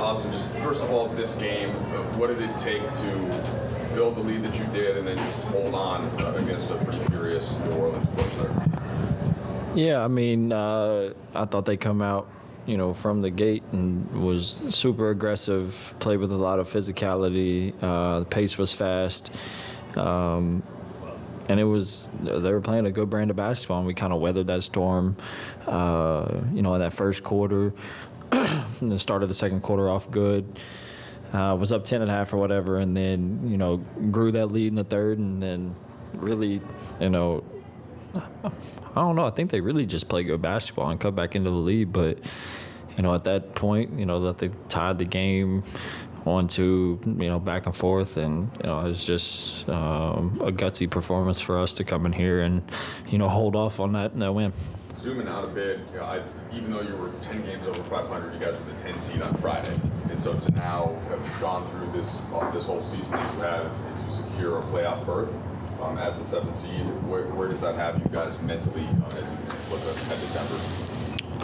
Austin, just first of all, this game, what did it take to build the lead that you did and then just hold on against a pretty furious New Orleans push there? Yeah, I mean, I thought they come out, from the gate and was super aggressive, played with a lot of physicality. The pace was fast. And they were playing a good brand of basketball, and we kind of weathered that storm, in that first quarter. And the start of the second quarter off good. Was up 10 and a half or whatever, and then, grew that lead in the third, and then really, I don't know. I think they really just played good basketball and cut back into the lead. But, at that point, that they tied the game on to, back and forth. And, it was just a gutsy performance for us to come in here and, hold off on that win. Zooming out a bit, even though you were 10 games over 500, you guys were the 10 seed on Friday. And so to now have gone through this whole season that you have and to secure a playoff berth as the 7th seed, where does that have you guys mentally as you look ahead to Denver?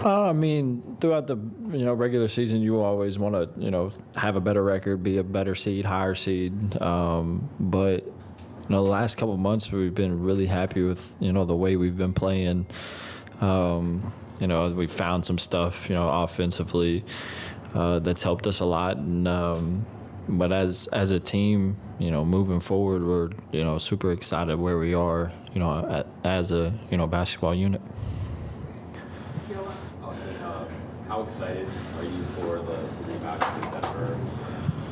I mean, throughout the regular season, you always want to have a better record, be a better seed, higher seed. But the last couple of months, we've been really happy with the way we've been playing. We found some stuff, offensively, that's helped us a lot. And but as a team, moving forward, we're super excited where we are, as a basketball unit. Austin, how excited are you for the rematch with Denver?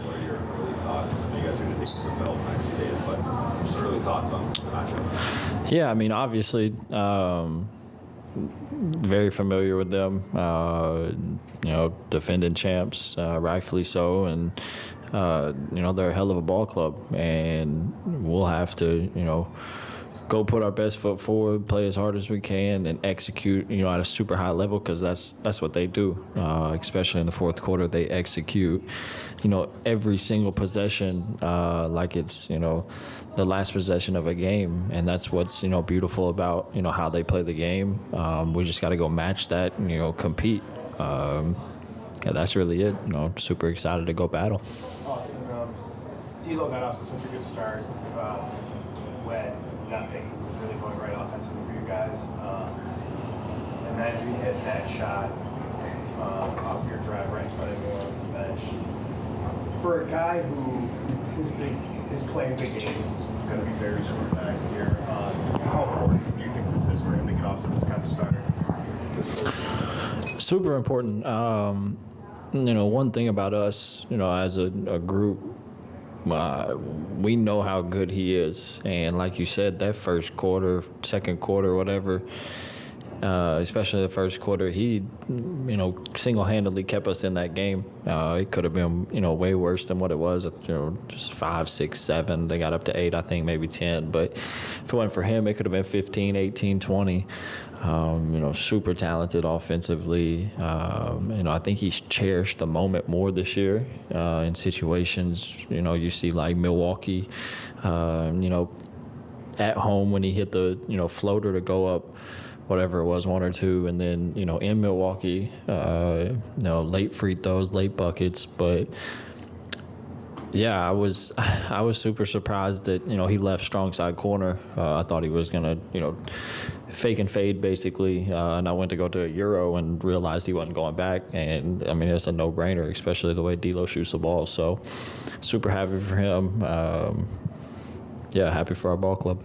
What are your early thoughts? You guys are going to take the film in the next few days, but just early thoughts on the matchup. Yeah, I mean, obviously, very familiar with them. Defending champs, rightfully so, and they're a hell of a ball club, and we'll have to, go put our best foot forward, play as hard as we can, and execute, at a super high level, because that's what they do. Especially in the fourth quarter, they execute, every single possession like it's, the last possession of a game, and that's what's beautiful about how they play the game. We just got to go match that, compete. Yeah, that's really it. Super excited to go battle. Austin, D'Lo got off to such a good start when nothing was really going right offensively for you guys, and then you hit that shot off your drive right in front of you on the bench. For a guy who is playing big games is going to be very scrutinized here. How important do you think this is for him to get off to this kind of start this postseason? Super important. One thing about us, as a group, we know how good he is. And like you said, that first quarter, second quarter, whatever, especially the first quarter, he, single-handedly kept us in that game. It could have been, way worse than what it was. Just 5, 6, 7. They got up to 8, I think, maybe 10. But if it wasn't for him, it could have been 15, 18, 20. Super talented offensively. I think he's cherished the moment more this year in situations, you see like Milwaukee, at home when he hit the, floater to go up, whatever it was, 1 or 2, and then, in Milwaukee, late free throws, late buckets. But yeah, I was super surprised that, he left strong side corner. I thought he was going to, fake and fade basically. And I went to go to a Euro and realized he wasn't going back. And I mean, it's a no-brainer, especially the way D'Lo shoots the ball. So super happy for him. Happy for our ball club.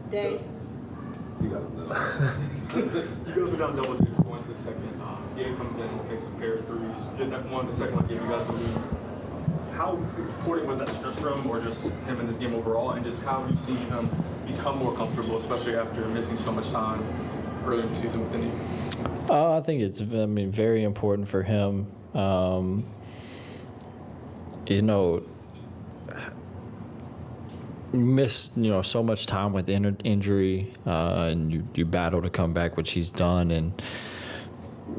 Dave. You guys were down double digits going to the second. Gabe comes in, makes a pair of threes. That one, the second one gave you guys the lead. How important was that stretch for him, or just him in this game overall, and just how have you seen him become more comfortable, especially after missing so much time early in the season with the knee? I think it's very important for him. You miss so much time with injury, and you battle to come back, which he's done, and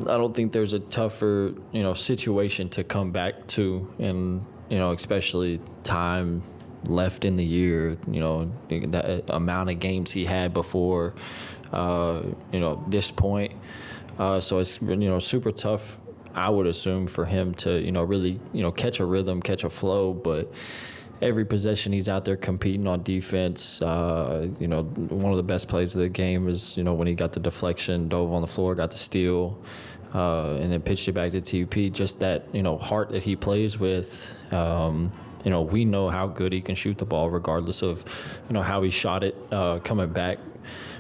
I don't think there's a tougher situation to come back to, and especially time left in the year, the amount of games he had before this point, so it's super tough. I would assume for him to, really, catch a rhythm, catch a flow, but every possession he's out there competing on defense. One of the best plays of the game is, when he got the deflection, dove on the floor, got the steal, and then pitched it back to TP. Just that, heart that he plays with. We know how good he can shoot the ball regardless of, how he shot it coming back.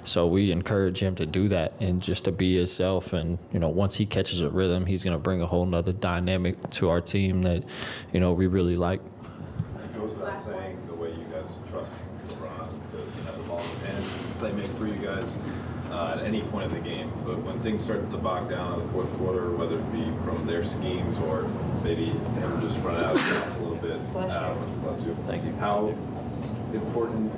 So we encourage him to do that and just to be himself. And, once he catches a rhythm, he's going to bring a whole nother dynamic to our team that, we really like. It goes without saying the way you guys trust LeBron to have the ball in his hands and play make for you guys at any point of the game. But when things start to bog down in the fourth quarter, whether it be from their schemes or maybe him just running out of gas a little bit. Bless you. Thank you. How important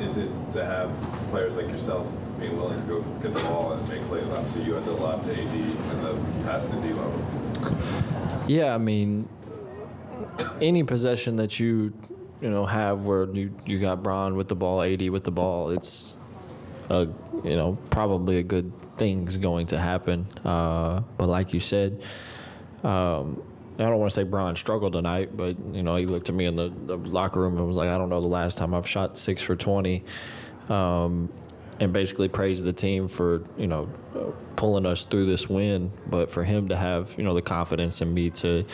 is it to have players like yourself being willing to go get the ball and make plays? Obviously, you had the lob to AD and the pass to D-Lo. Yeah, I mean, any possession that you have where you got Bron with the ball, AD with the ball, it's probably a good thing's going to happen. But like you said, I don't want to say Bron struggled tonight, but he looked at me in the locker room and was like, I don't know the last time I've shot 6 for 20, and basically praised the team for pulling us through this win. But for him to have the confidence in me to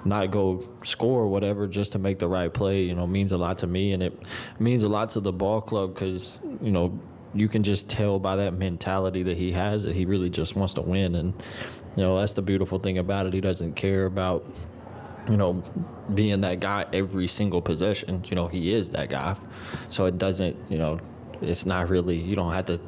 not go score or whatever, just to make the right play, means a lot to me, and it means a lot to the ball club because you can just tell by that mentality that he has that he really just wants to win. And that's the beautiful thing about it. He doesn't care about being that guy every single possession. He is that guy, so it doesn't it's not really, you don't have to